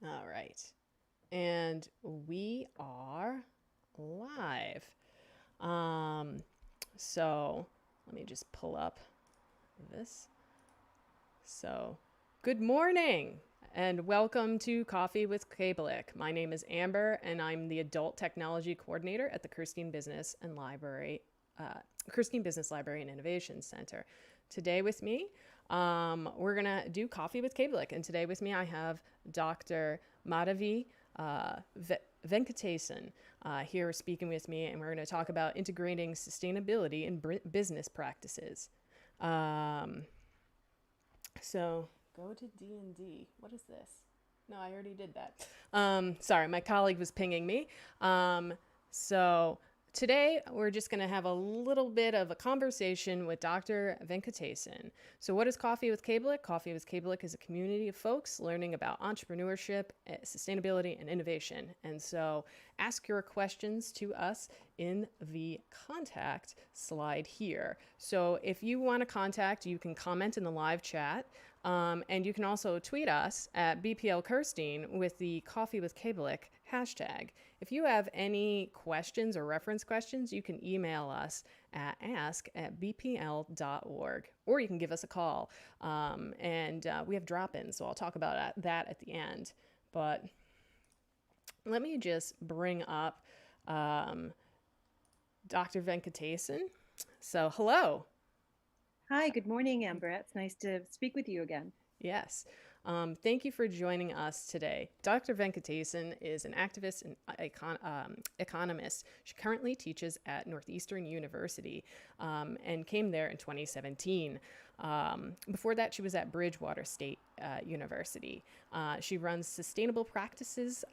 All right. And we are live. Um, so let me just pull up this. So, good morning and welcome to Coffee with Kabalik. My name is Amber and I'm the Adult Technology Coordinator at the Kirstein Business Library and Innovation Center. Today with me, we're going to do Coffee with Kabalik. And today with me, I have Dr. Madhavi Venkatesan here speaking with me, and we're going to talk about integrating sustainability in business practices. Um, so go to D&D. What is this? No, I already did that. Sorry, my colleague was pinging me. So today we're just going to have a little bit of a conversation with Dr. Venkatesan. So what is Coffee with Kabalik? Coffee with Kabalik is a community of folks learning about entrepreneurship, sustainability, and innovation. And so ask your questions to us in the contact slide here. So if you want to contact, you can comment in the live chat. And you can also tweet us at BPL Kirstein with the Coffee with Kabalik hashtag. If you have any questions or reference questions, you can email us at ask@bpl.org, or you can give us a call. And we have drop-ins, so I'll talk about that at the end. But let me just bring up Dr. Venkatesan. So, hello. Hi, good morning, Amber. It's nice to speak with you again. Yes. Thank you for joining us today. Dr. Venkatesan is an activist and economist. She currently teaches at Northeastern University and came there in 2017. Before that, she was at Bridgewater State University. She runs Sustainable Practices,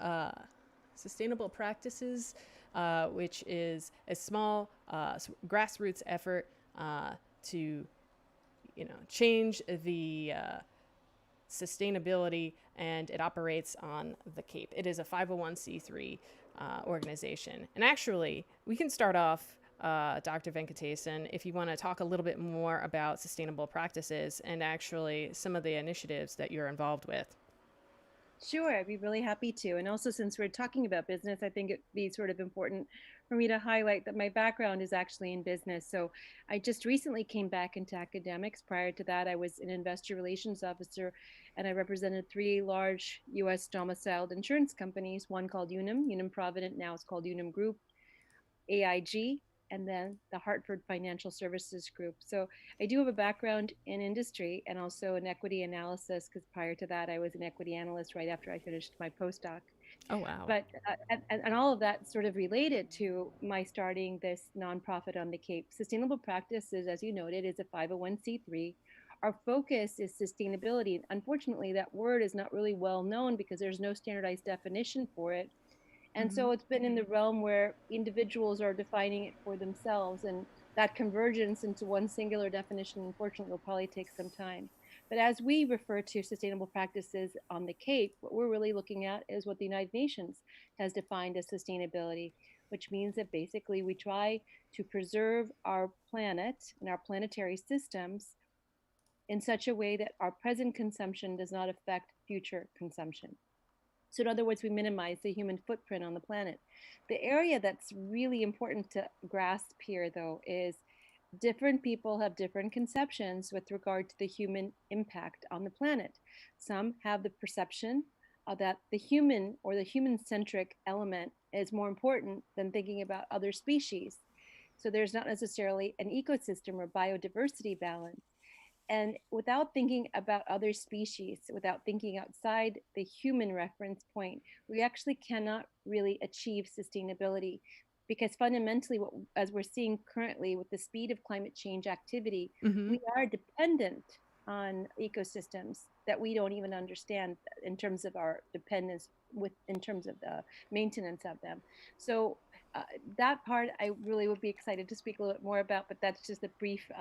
which is a small grassroots effort to change the sustainability, and it operates on the Cape. It is a 501c3 organization. And actually, we can start off, Dr. Venkatesan, if you want to talk a little bit more about sustainable practices and actually some of the initiatives that you're involved with. Sure, I'd be really happy to. And also, since we're talking about business, I think it'd be sort of important for me to highlight that my background is actually in business. So I just recently came back into academics. Prior to that, I was an investor relations officer, and I represented three large US domiciled insurance companies, one called Unum Provident, now it's called Unum Group, AIG, and then the Hartford Financial Services Group. So I do have a background in industry and also in equity analysis, because prior to that, I was an equity analyst right after I finished my postdoc. Oh, wow. But and all of that sort of related to my starting this nonprofit on the Cape. Sustainable Practices, as you noted, is a 501c3. Our focus is sustainability. Unfortunately, that word is not really well known because there's no standardized definition for it. And Mm-hmm. so it's been in the realm where individuals are defining it for themselves. And that convergence into one singular definition, unfortunately, will probably take some time. But as we refer to sustainable practices on the Cape, what we're really looking at is what the United Nations has defined as sustainability, which means that basically we try to preserve our planet and our planetary systems in such a way that our present consumption does not affect future consumption. So, in other words, we minimize the human footprint on the planet. The area that's really important to grasp here, though, is different people have different conceptions with regard to the human impact on the planet. Some have the perception that the human or the human centric element is more important than thinking about other species. So, there's not necessarily an ecosystem or biodiversity balance. And without thinking about other species, without thinking outside the human reference point, we actually cannot really achieve sustainability. Because fundamentally, as we're seeing currently with the speed of climate change activity, Mm-hmm. we are dependent on ecosystems that we don't even understand in terms of our dependence in terms of the maintenance of them. So that part I really would be excited to speak a little bit more about, but that's just a brief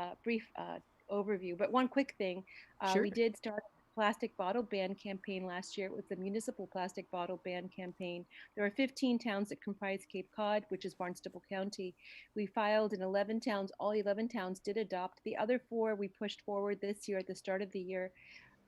overview. But one quick thing, Sure. we did start a plastic bottle ban campaign last year. It was the Municipal Plastic Bottle Ban campaign. There are 15 towns that comprise Cape Cod, which is Barnstable County. We filed in 11 towns. All 11 towns did adopt. The other four we pushed forward this year at the start of the year.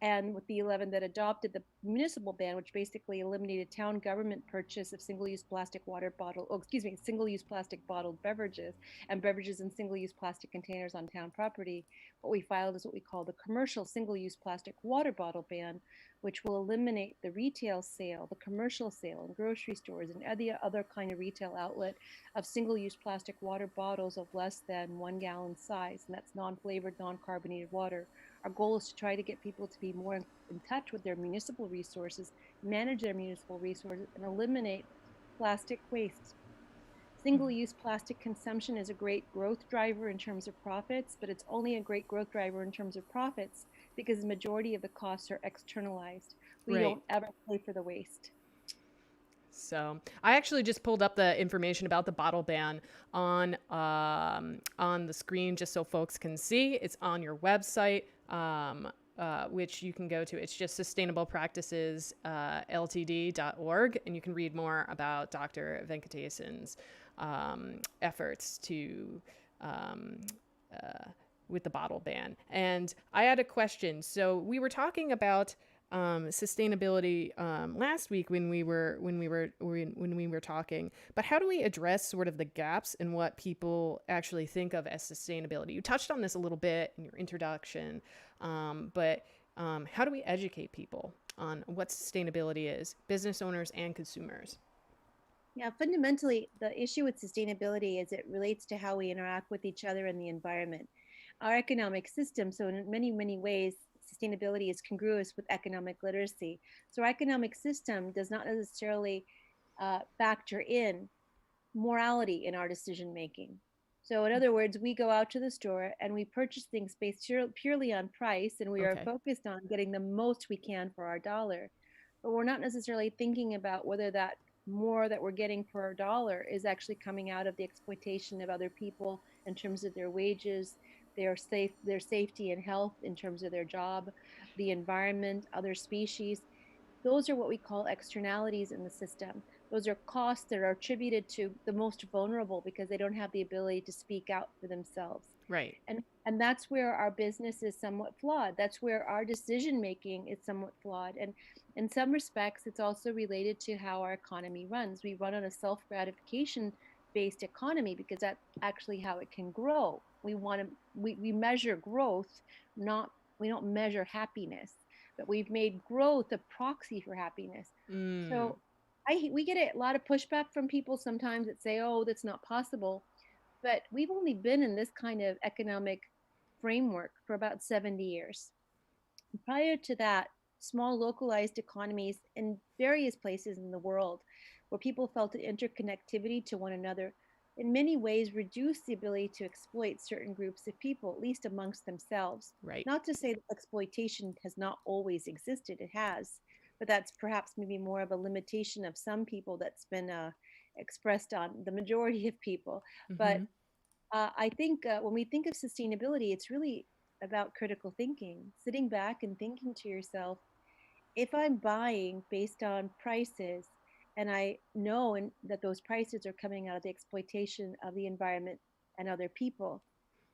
and with the 11 that adopted the municipal ban, which basically eliminated town government purchase of single-use plastic water bottle, single-use plastic bottled beverages and beverages in single-use plastic containers on town property. What we filed is what we call the commercial single-use plastic water bottle ban, which will eliminate the retail sale, the commercial sale in grocery stores and any other kind of retail outlet of single-use plastic water bottles of less than 1 gallon size, and that's non-flavored, non-carbonated water. Our goal is to try to get people to be more in touch with their municipal resources, manage their municipal resources, and eliminate plastic waste. Single-use plastic consumption is a great growth driver in terms of profits, but it's only a great growth driver in terms of profits because the majority of the costs are externalized. We Right. don't ever pay for the waste. So I actually just pulled up the information about the bottle ban on the screen just so folks can see. It's on your website, which you can go to. It's just sustainablepracticesltd.org, and you can read more about Dr. Venkatesan's efforts to with the bottle ban. And I had a question. So we were talking about sustainability last week when we were talking. But how do we address sort of the gaps in what people actually think of as sustainability? You touched on this a little bit in your introduction, but how do we educate people on what sustainability is, business owners and consumers? Yeah, fundamentally, the issue with sustainability is it relates to how we interact with each other and the environment. Our economic system, so in many, many ways, sustainability is congruous with economic literacy. So our economic system does not necessarily factor in morality in our decision making. So, in other words, we go out to the store and we purchase things based purely on price, and we are Okay. focused on getting the most we can for our dollar. But we're not necessarily thinking about whether that more that we're getting per dollar is actually coming out of the exploitation of other people in terms of their wages, their safety and health in terms of their job, the environment, other species. Those are what we call externalities in the system. Those are costs that are attributed to the most vulnerable because they don't have the ability to speak out for themselves. Right. And that's where our business is somewhat flawed. That's where our decision making is somewhat flawed. And in some respects, it's also related to how our economy runs. We run on a self gratification based economy because that's actually how it can grow. We measure growth, not we don't measure happiness, but we've made growth a proxy for happiness. Mm. So we get a lot of pushback from people sometimes that say, "Oh, that's not possible." But we've only been in this kind of economic framework for about 70 years. Prior to that, small localized economies in various places in the world where people felt an interconnectivity to one another in many ways reduced the ability to exploit certain groups of people, at least amongst themselves. Right. Not to say that exploitation has not always existed, it has, but that's perhaps maybe more of a limitation of some people that's been expressed on the majority of people. But Mm-hmm. I think when we think of sustainability, it's really about critical thinking, sitting back and thinking to yourself, if I'm buying based on prices and I know that those prices are coming out of the exploitation of the environment and other people,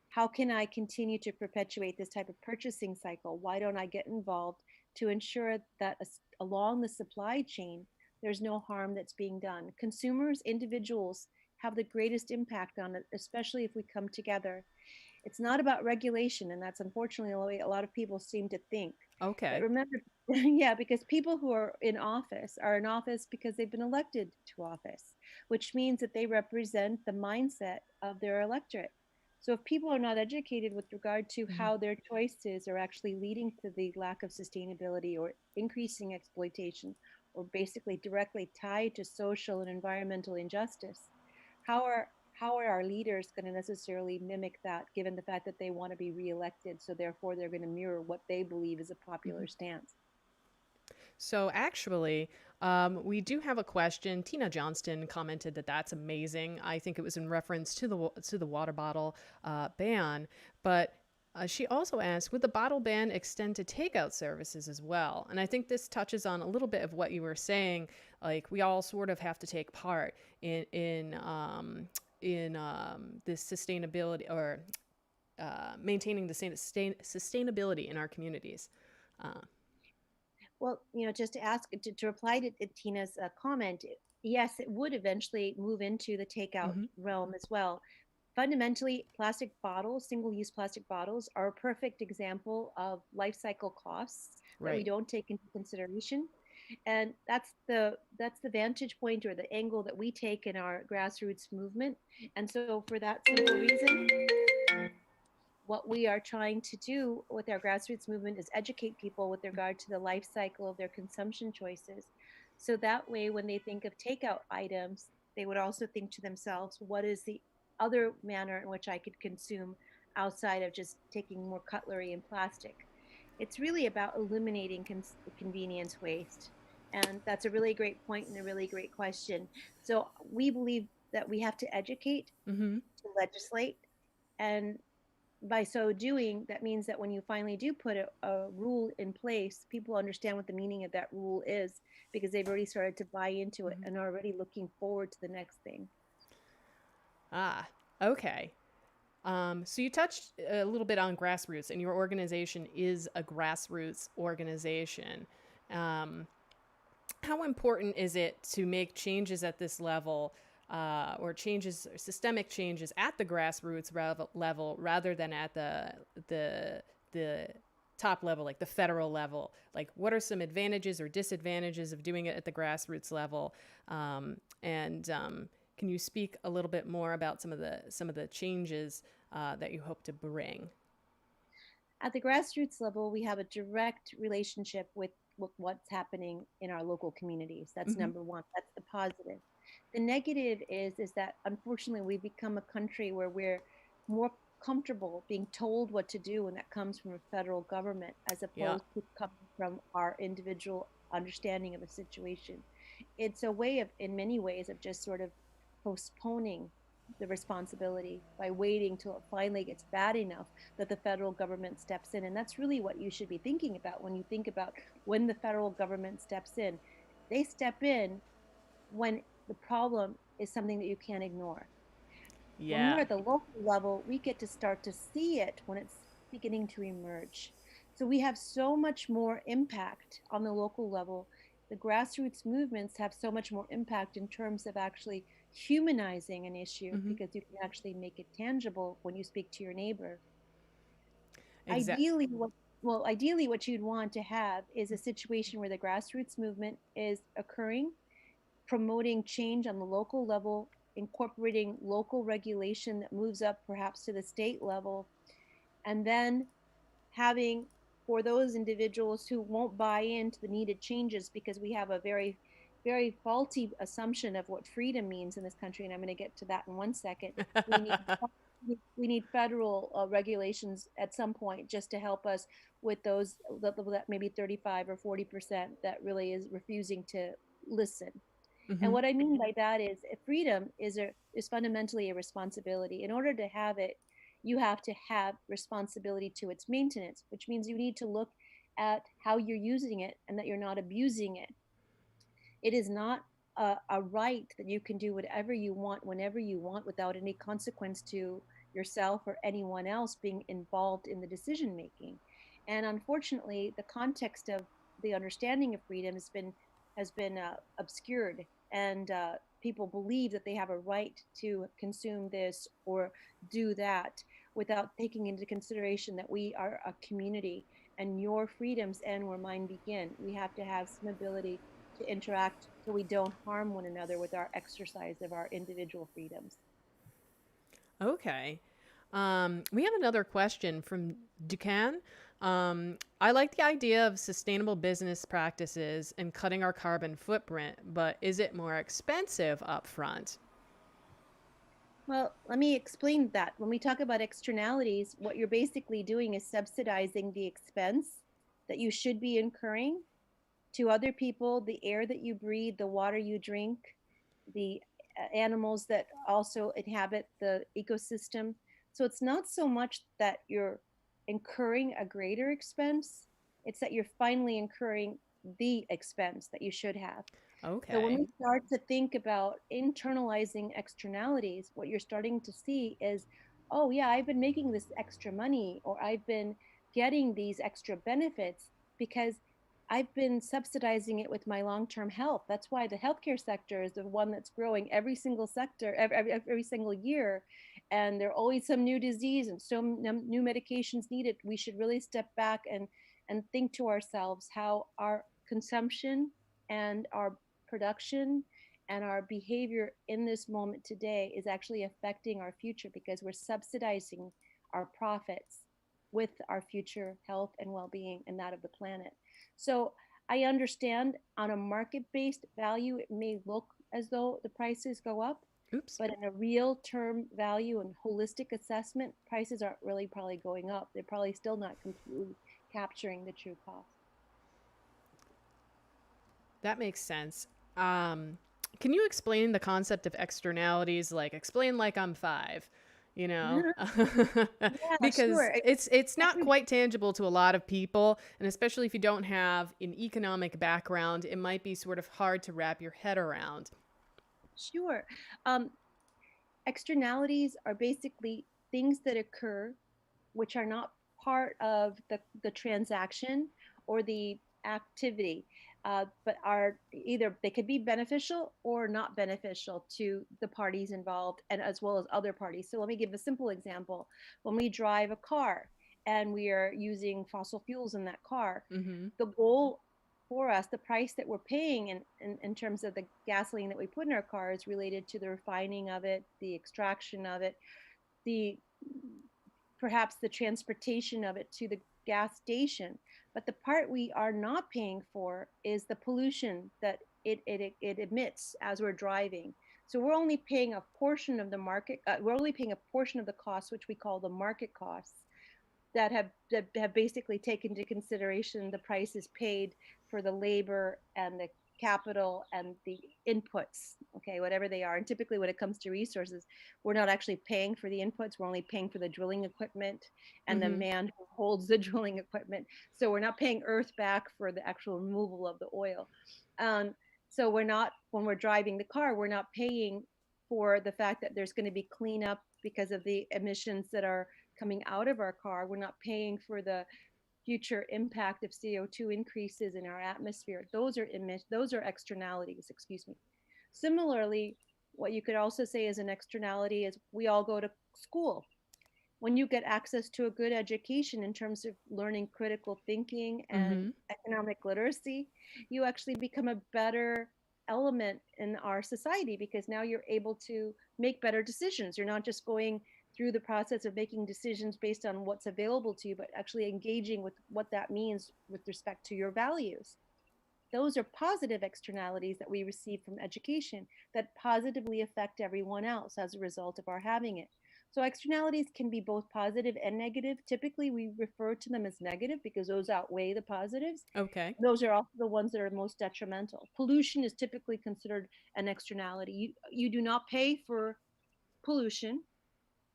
how can I continue to perpetuate this type of purchasing cycle? Why don't I get involved to ensure that along the supply chain, there's no harm that's being done? Consumers, individuals have the greatest impact on it, especially if we come together. It's not about regulation, and that's unfortunately the way a lot of people seem to think. But Okay. remember, yeah, because people who are in office because they've been elected to office, which means that they represent the mindset of their electorate. So if people are not educated with regard to Mm-hmm. how their choices are actually leading to the lack of sustainability or increasing exploitation, or basically directly tied to social and environmental injustice, how are our leaders going to necessarily mimic that given the fact that they want to be reelected, so therefore they're going to mirror what they believe is a Mm-hmm. popular stance? So actually, we do have a question. Tina Johnston commented that that's amazing. I think it was in reference to the water bottle ban, but she also asked, would the bottle ban extend to takeout services as well? And I think this touches on a little bit of what you were saying. Like we all sort of have to take part in this sustainability or maintaining the sustainability in our communities. Well, just to ask, to reply to Tina's comment, yes, it would eventually move into the takeout Mm-hmm. realm as well. Fundamentally, plastic bottles, single-use plastic bottles, are a perfect example of life cycle costs that we Right. don't take into consideration. And that's the vantage point or the angle that we take in our grassroots movement. And so for that simple reason, what we are trying to do with our grassroots movement is educate people with regard to the life cycle of their consumption choices. So that way, when they think of takeout items, they would also think to themselves, what is the other manner in which I could consume outside of just taking more cutlery and plastic? It's really about eliminating convenience waste. And that's a really great point and a really great question. So we believe that we have to educate, Mm-hmm. to legislate, and by so doing, that means that when you finally do put a rule in place, people understand what the meaning of that rule is because they've already started to buy into it Mm-hmm. and are already looking forward to the next thing. Ah, okay. So you touched a little bit on grassroots, and your organization is a grassroots organization. Um, how important is it to make changes at this level, or changes, or systemic changes at the grassroots level, rather than at the top level, like the federal level? Like, what are some advantages or disadvantages of doing it at the grassroots level? And Can you speak a little bit more about some of the changes that you hope to bring? At the grassroots level, we have a direct relationship with what's happening in our local communities. That's Mm-hmm. number one. That's the positive. The negative is that unfortunately we've become a country where we're more comfortable being told what to do, and that comes from a federal government as Yeah. opposed to coming from our individual understanding of a situation. It's a way of, in many ways, of just sort of postponing the responsibility by waiting till it finally gets bad enough that the federal government steps in. And that's really what you should be thinking about when you think about when the federal government steps in. They step in when the problem is something that you can't ignore. When we're Yeah. at the local level, we get to start to see it when it's beginning to emerge. So we have so much more impact on the local level. The grassroots movements have so much more impact in terms of actually humanizing an issue Mm-hmm. because you can actually make it tangible when you speak to your neighbor. Exact. Ideally, ideally, what you'd want to have is a situation where the grassroots movement is occurring, promoting change on the local level, incorporating local regulation that moves up perhaps to the state level, and then having, for those individuals who won't buy into the needed changes because we have a very very faulty assumption of what freedom means in this country, and I'm going to get to that in 1 second. we need we need federal regulations at some point just to help us with those that maybe 35 or 40% that really is refusing to listen. And Mm-hmm. what I mean by that is freedom is fundamentally a responsibility. In order to have it, you have to have responsibility to its maintenance, which means you need to look at how you're using it and that you're not abusing it. It is not a right that you can do whatever you want whenever you want without any consequence to yourself or anyone else being involved in the decision making. And unfortunately, the context of the understanding of freedom has been obscured, and people believe that they have a right to consume this or do that without taking into consideration that we are a community and your freedoms end where mine begin. We have to have some ability to interact so we don't harm one another with our exercise of our individual freedoms. Okay. We have another question from Ducan. I like the idea of sustainable business practices and cutting our carbon footprint, but is it more expensive up front? Well, let me explain that. When we talk about externalities, what you're basically doing is subsidizing the expense that you should be incurring to other people, the air that you breathe, the water you drink, the animals that also inhabit the ecosystem. So it's not so much that you're incurring a greater expense, it's that you're finally incurring the expense that you should have. So when Okay. we start to think about internalizing externalities, what you're starting to see is, oh yeah, I've been making this extra money or I've been getting these extra benefits because I've been subsidizing it with my long-term health. That's why the healthcare sector is the one that's growing every single sector, every single year. And there are always some new disease and so new medications needed. We should really step back and think to ourselves how our consumption and our production and our behavior in this moment today is actually affecting our future because we're subsidizing our profits with our future health and well-being and that of the planet. So I understand on a market-based value, it may look as though the prices go up, Oops. but in a real term value and holistic assessment, prices aren't really probably going up. They're probably still not completely capturing the true cost. That makes sense. Um, can you explain the concept of externalities? Like, explain like I'm five, you know, Yeah, because sure. it's not Every quite tangible to a lot of people, and especially if you don't have an economic background, it might be sort of hard to wrap your head around. Sure. Um, Externalities are basically things that occur which are not part of the transaction or the activity, but are either they could be beneficial or not beneficial to the parties involved and as well as other parties. So let me give a simple example. When we drive a car and we are using fossil fuels in that car, Mm-hmm. the goal for us, the price that we're paying in terms of the gasoline that we put in our car is related to the refining of it, the extraction of it, the perhaps the transportation of it to the gas station. But the part we are not paying for is the pollution that it emits as we're driving. So we're only paying a portion of the market, we're only paying a portion of the cost, which we call the market costs, that have basically taken into consideration the prices paid for the labor and the capital and the inputs, okay, whatever they are. And typically when it comes to resources, we're not actually paying for the inputs, we're only paying for the drilling equipment and the Mm-hmm. man who holds the drilling equipment. So we're not paying earth back for the actual removal of the oil. um, so we're not, when we're driving the car, we're not paying for the fact that there's going to be cleanup because of the emissions that are coming out of our car. We're not paying for the future impact of CO2 increases in our atmosphere. Those are externalities, excuse me. Similarly, what you could also say is an externality is we all go to school. When you get access to a good education in terms of learning critical thinking and Mm-hmm. economic literacy, you actually become a better element in our society because now you're able to make better decisions. You're not just going through the process of making decisions based on what's available to you, but actually engaging with what that means with respect to your values. Those are positive externalities that we receive from education that positively affect everyone else as a result of our having it. So externalities can be both positive and negative. Typically, we refer to them as negative because those outweigh the positives. Okay. Those are also the ones that are most detrimental. Pollution is typically considered an externality. You do not pay for pollution,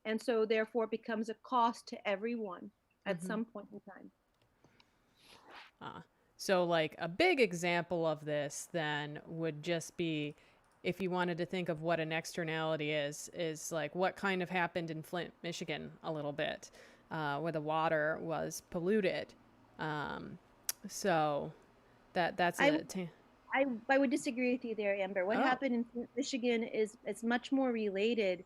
and so therefore it becomes a cost to everyone at Mm-hmm. some point in time. Uh, so, like, a big example of this then would just be if you wanted to think of what an externality is like what kind of happened in Flint, Michigan, a little bit, where the water was polluted. Um, so that's I a I would disagree with you there, Amber. What oh, happened in Michigan is much more related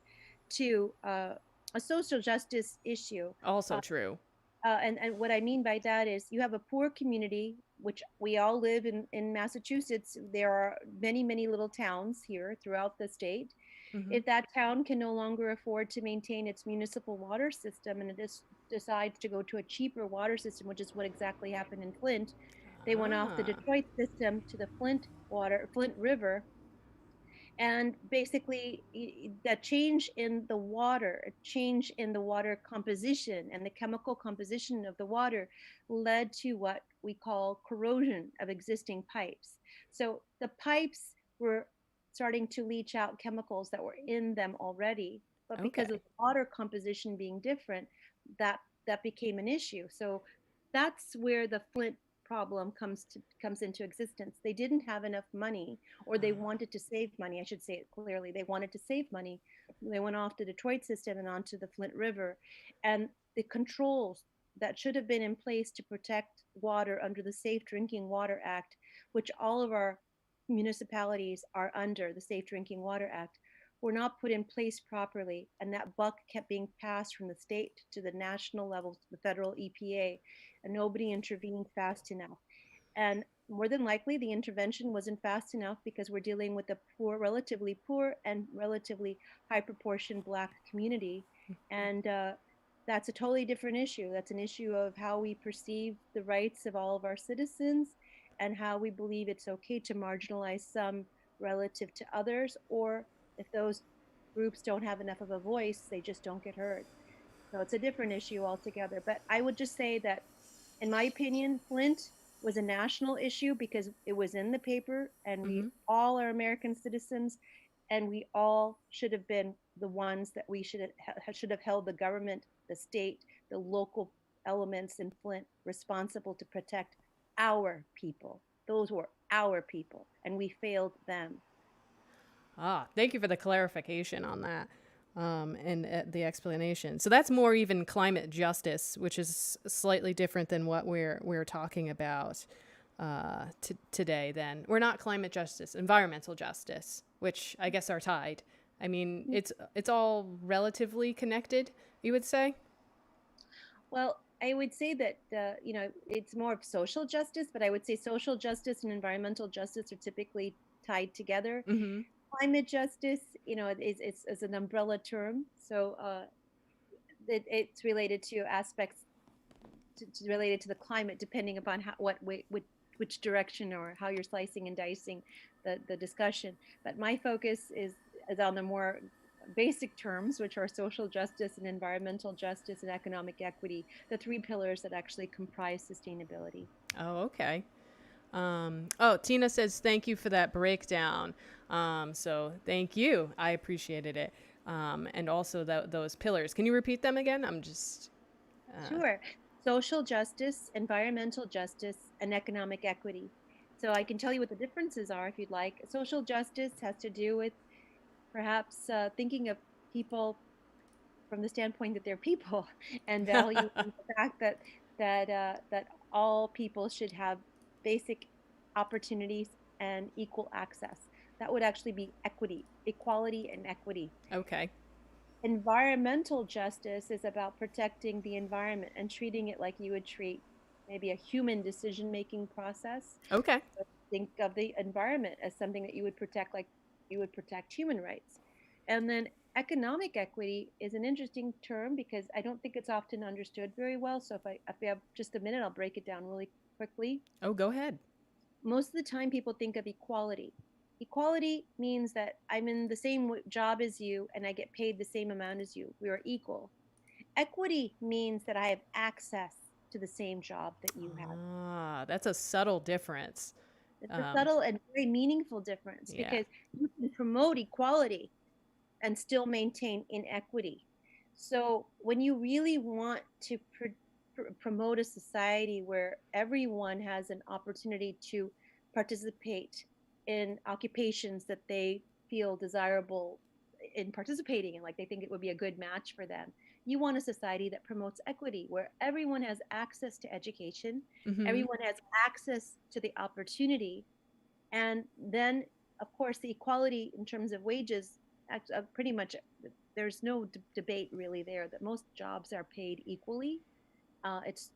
to a social justice issue. also Uh, true. and what I mean by that is you have a poor community, which we all live in Massachusetts. There are many, many little towns here throughout the state. Mm-hmm. If that town can no longer afford to maintain its municipal water system and it decides to go to a cheaper water system, which is what exactly happened in Flint, they went off the Ah, Detroit system to the Flint River, and basically the change in the water, a change in the water composition and the chemical composition of the water led to what we call corrosion of existing pipes. So the pipes were starting to leach out chemicals that were in them already, but because of okay. the water composition being different, that that became an issue. So that's where the Flint problem comes into existence. They didn't have enough money, or they Ah, wanted to save money. I should say it clearly. They wanted to save money. They went off the Detroit system and onto the Flint River, and the controls that should have been in place to protect water under the Safe Drinking Water Act, which all of our municipalities are under the Safe Drinking Water Act, were not put in place properly. And that buck kept being passed from the state to the national level, to the federal EPA, and nobody intervened fast enough. And more than likely, the intervention wasn't fast enough because we're dealing with a relatively poor and relatively high proportion Black community. And that's a totally different issue. That's an issue of how we perceive the rights of all of our citizens and how we believe it's okay to marginalize some relative to others, or if those groups don't have enough of a voice, they just don't get heard. So it's a different issue altogether. But I would just say that, in my opinion, Flint was a national issue because it was in the paper and we Mm-hmm. all are American citizens, and we all should have been the ones that we should have held the government, the state, the local elements in Flint responsible to protect our people. Those were our people, and we failed them. Thank you for the clarification on that, and the explanation. So that's more even climate justice, which is slightly different than what we're talking about today. Then we're not climate justice, environmental justice, which I guess are tied. I mean, it's all relatively connected. You would say. Well, I would say that it's more of social justice, but I would say social justice and environmental justice are typically tied together. Mm-hmm. Climate justice, is an umbrella term, so it's related to aspects related to the climate, depending upon which direction or how you're slicing and dicing the discussion. But my focus is on the more basic terms, which are social justice and environmental justice and economic equity, the three pillars that actually comprise sustainability. Oh, okay. Tina says thank you for that breakdown. So thank you. I appreciated it. And also those pillars. Can you repeat them again? I'm just. Sure. Social justice, environmental justice, and economic equity. So I can tell you what the differences are if you'd like. Social justice has to do with perhaps thinking of people from the standpoint that they're people and valuing the fact that all people should have basic opportunities and equal access. That would actually be equity, equality, and equity. Okay. Environmental justice is about protecting the environment and treating it like you would treat maybe a human decision making process. Okay. So think of the environment as something that you would protect like you would protect human rights. And then economic equity is an interesting term because I don't think it's often understood very well. So if we have just a minute, I'll break it down really quickly. Oh, go ahead. Most of the time people think of equality. Equality means that I'm in the same job as you and I get paid the same amount as you. We are equal. Equity means that I have access to the same job that you have. That's a subtle difference. It's a Um, subtle and very meaningful difference yeah. because you can promote equality and still maintain inequity. So when you really want to promote a society where everyone has an opportunity to participate in occupations that they feel desirable in participating in, like they think it would be a good match for them, you want a society that promotes equity, where everyone has access to education, Mm-hmm. everyone has access to the opportunity, and then, of course, the equality in terms of wages, pretty much there's no debate really there that most jobs are paid equally. It's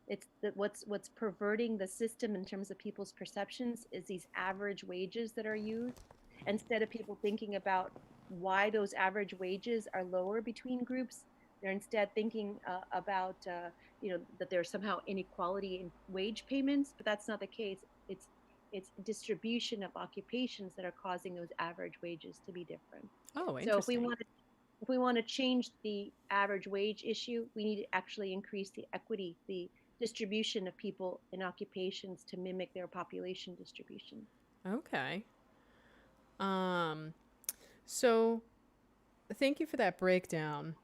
what's perverting the system in terms of people's perceptions is these average wages that are used instead of people thinking about why those average wages are lower between groups. They're instead thinking about that there's somehow inequality in wage payments, but that's not the case. It's distribution of occupations that are causing those average wages to be different. Oh, So interesting. if we want to change the average wage issue, we need to actually increase the equity, the distribution of people in occupations to mimic their population distribution. Okay. Um, so thank you for that breakdown.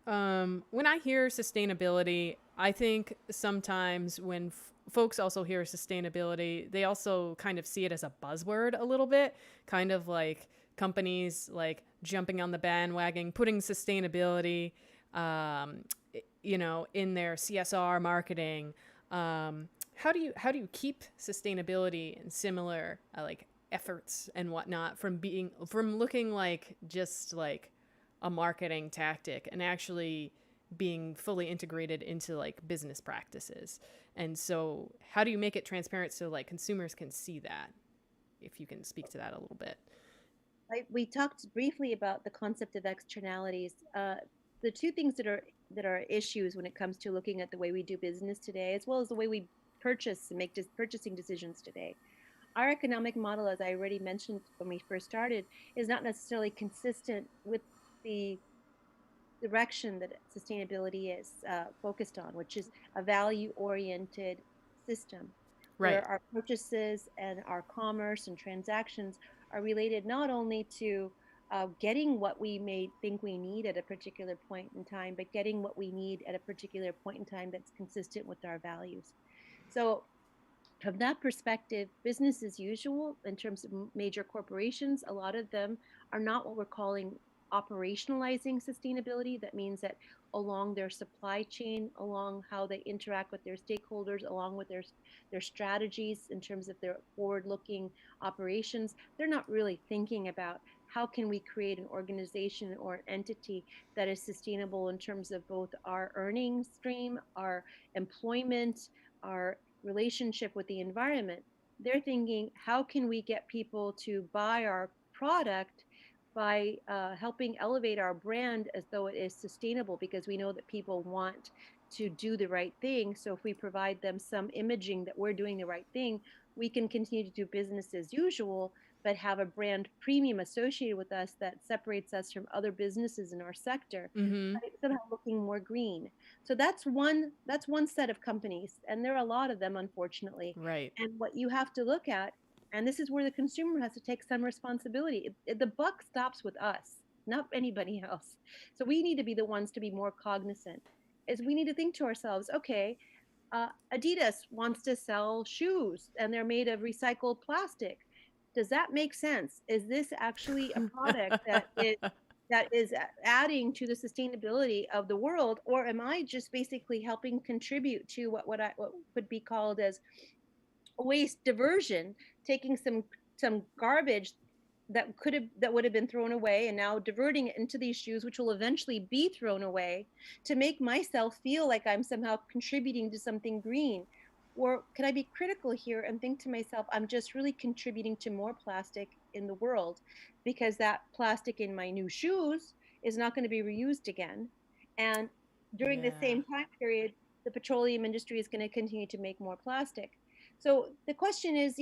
When I hear sustainability, I think sometimes when folks also hear sustainability, they also kind of see it as a buzzword a little bit, kind of like companies like jumping on the bandwagon, putting sustainability um, in their CSR marketing. How do you keep sustainability and similar like efforts and whatnot from looking like just like a marketing tactic and actually being fully integrated into like business practices? And so how do you make it transparent so like consumers can see that? If you can speak to that a little bit. We talked briefly about the concept of externalities. The two things that are issues when it comes to looking at the way we do business today, as well as the way we purchase and make purchasing decisions today. Our economic model, as I already mentioned when we first started, is not necessarily consistent with the direction that sustainability is focused on, which is a value-oriented system Right. where our purchases and our commerce and transactions are related not only to getting what we may think we need at a particular point in time, but getting what we need at a particular point in time that's consistent with our values. So from that perspective, business as usual in terms of major corporations, a lot of them are not what we're calling operationalizing sustainability. That means that along their supply chain, along how they interact with their stakeholders, along with their strategies in terms of their forward-looking operations, they're not really thinking about how can we create an organization or an entity that is sustainable in terms of both our earnings stream, our employment, our relationship with the environment. They're thinking, how can we get people to buy our product by helping elevate our brand as though it is sustainable, because we know that people want to do the right thing. So if we provide them some imaging that we're doing the right thing, we can continue to do business as usual, but have a brand premium associated with us that separates us from other businesses in our sector, Mm-hmm. but it's somehow looking more green. So that's one set of companies, and there are a lot of them, unfortunately. Right. And what you have to look at, and this is where the consumer has to take some responsibility. The buck stops with us, not anybody else. So we need to be the ones to be more cognizant. Is we need to think to ourselves, okay, Adidas wants to sell shoes and they're made of recycled plastic. Does that make sense? Is this actually a product that is adding to the sustainability of the world, or am I just basically helping contribute to what would be called as waste diversion, taking some garbage that would have been thrown away and now diverting it into these shoes, which will eventually be thrown away, to make myself feel like I'm somehow contributing to something green? Or can I be critical here and think to myself, I'm just really contributing to more plastic in the world, because that plastic in my new shoes is not going to be reused again, and during the Yeah. same time period the petroleum industry is going to continue to make more plastic. So the question is,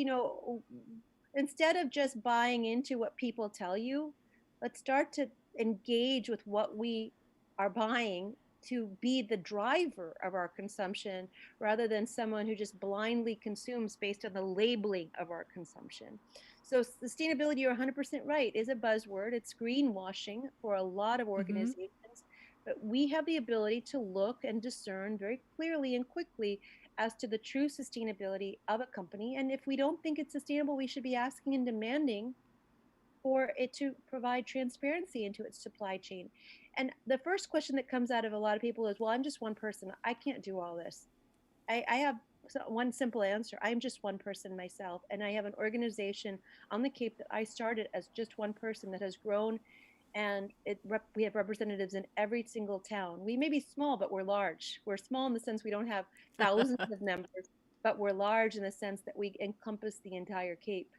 instead of just buying into what people tell you, let's start to engage with what we are buying to be the driver of our consumption, rather than someone who just blindly consumes based on the labeling of our consumption. So sustainability, you're 100% right, is a buzzword. It's greenwashing for a lot of Mm-hmm. organizations, but we have the ability to look and discern very clearly and quickly as to the true sustainability of a company. And if we don't think it's sustainable, we should be asking and demanding for it to provide transparency into its supply chain. And the first question that comes out of a lot of people is, well, I'm just one person. I can't do all this. I have one simple answer. I'm just one person myself. And I have an organization on the Cape that I started as just one person that has grown, and we have representatives in every single town. We may be small, but we're large. We're small in the sense we don't have thousands of members, but we're large in the sense that we encompass the entire Cape.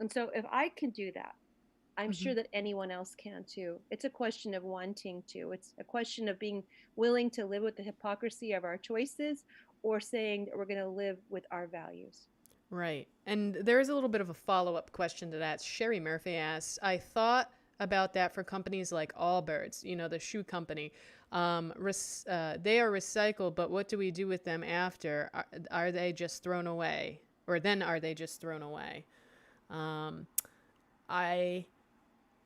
And so if I can do that, I'm Mm-hmm. sure that anyone else can too. It's a question of wanting to. It's a question of being willing to live with the hypocrisy of our choices, or saying that we're going to live with our values. Right. And there is a little bit of a follow up question to that. Sherry Murphy asks, I thought about that for companies like Allbirds, the shoe company. They are recycled, but what do we do with them after? Are they just thrown away? Or then are they just thrown away? Um, I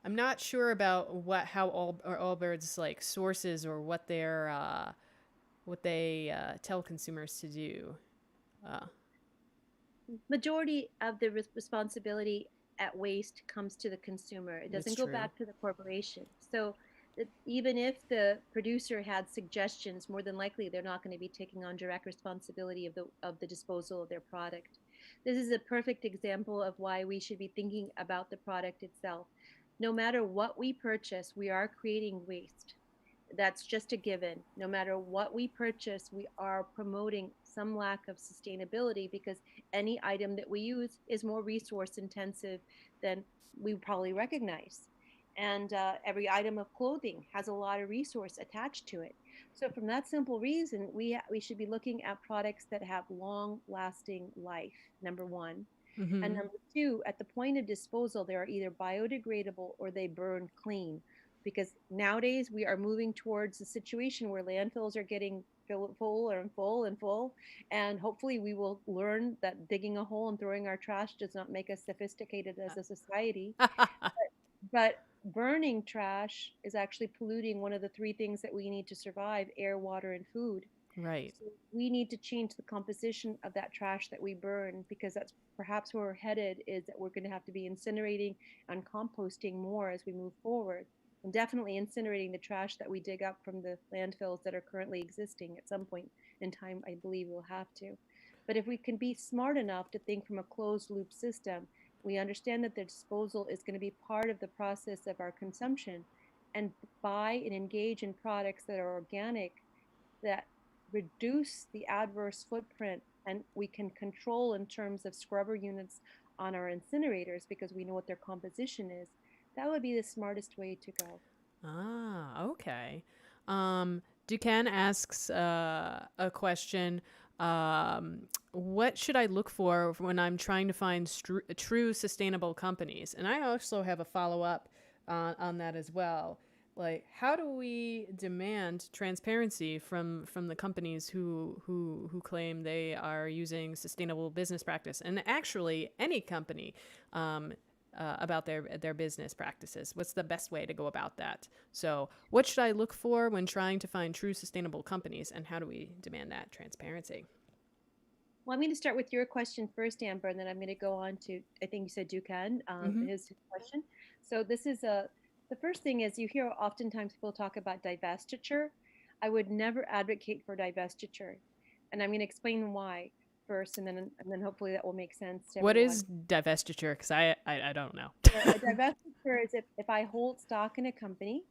I'm not sure about how Allbirds like sources or what they tell consumers to do. Uh, Majority of the responsibility at waste comes to the consumer. It doesn't it's go true. back to the corporation. So even if the producer had suggestions, more than likely they're not going to be taking on direct responsibility of the disposal of their product. This is a perfect example of why we should be thinking about the product itself. No matter what we purchase, we are creating waste. That's just a given. No matter what we purchase, we are promoting some lack of sustainability because any item that we use is more resource intensive than we probably recognize. And every item of clothing has a lot of resource attached to it. So, from that simple reason, we should be looking at products that have long lasting life, number one. And Mm-hmm. number two, at the point of disposal, they are either biodegradable or they burn clean. Because nowadays we are moving towards a situation where landfills are getting full and full and full. And hopefully we will learn that digging a hole and throwing our trash does not make us sophisticated as a society. But burning trash is actually polluting one of the three things that we need to survive: air, water, and food. Right. So we need to change the composition of that trash that we burn, because that's perhaps where we're headed, is that we're going to have to be incinerating and composting more as we move forward. And definitely incinerating the trash that we dig up from the landfills that are currently existing. At some point in time, I believe we'll have to. But if we can be smart enough to think from a closed loop system, we understand that the disposal is going to be part of the process of our consumption, and buy and engage in products that are organic, that reduce the adverse footprint, and we can control in terms of scrubber units on our incinerators because we know what their composition is. That would be the smartest way to go. Ah, okay. Duquesne asks a question. What should I look for when I'm trying to find true sustainable companies? And I also have a follow up on that as well. Like, how do we demand transparency from the companies who claim they are using sustainable business practice, and actually any company, about their business practices? What's the best way to go about that? So, what should I look for when trying to find true sustainable companies, and how do we demand that transparency? Well, I'm going to start with your question first, Amber, and then I'm going to go on to, I think you said Dukan, Mm-hmm. his question. So this is the first thing is, you hear oftentimes people talk about divestiture. I would never advocate for divestiture. And I'm going to explain why first, and then hopefully that will make sense to What everyone. is divestiture? Because I don't know. So a divestiture is if I hold stock in a company,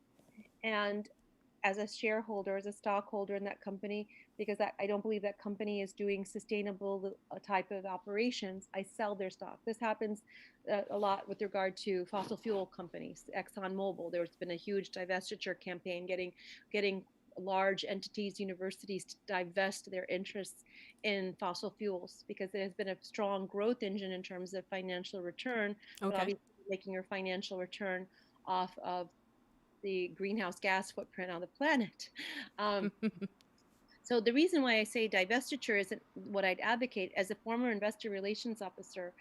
and as a shareholder, as a stockholder in that company, because I don't believe that company is doing sustainable type of operations, I sell their stock. This happens a lot with regard to fossil fuel companies. ExxonMobil, there's been a huge divestiture campaign, getting large entities, universities, to divest their interests in fossil fuels because there has been a strong growth engine in terms of financial return, but Okay. obviously making your financial return off of the greenhouse gas footprint on the planet. Um, so the reason why I say divestiture isn't what I'd advocate as a former investor relations officer.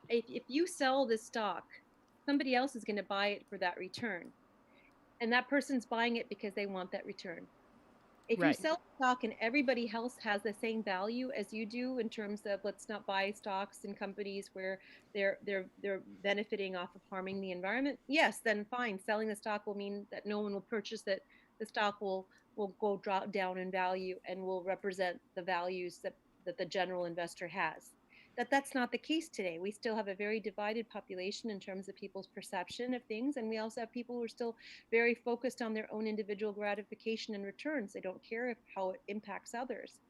If you sell this stock, somebody else is going to buy it for that return, and that person's buying it because they want that return. If you Right. sell stock and everybody else has the same value as you do, in terms of, let's not buy stocks in companies where they're benefiting off of harming the environment, yes, then fine, selling the stock will mean that no one will purchase it. The stock will go drop down in value and will represent the values that the general investor has. That's not the case today. We still have a very divided population in terms of people's perception of things, and we also have people who are still very focused on their own individual gratification and returns. They don't care how it impacts others.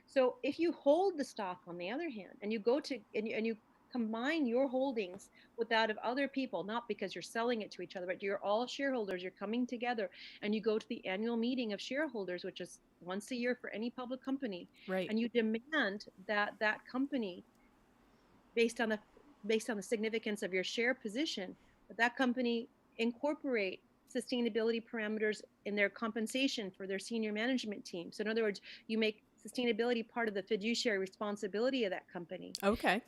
So if you hold the stock, on the other hand, and you go to and you combine your holdings with that of other people, not because you're selling it to each other, but you're all shareholders, you're coming together, and you go to the annual meeting of shareholders, which is once a year for any public company, Right. and you demand that that company, based on the significance of your share position, that company incorporate sustainability parameters in their compensation for their senior management team. So in other words, you make sustainability part of the fiduciary responsibility of that company. Okay.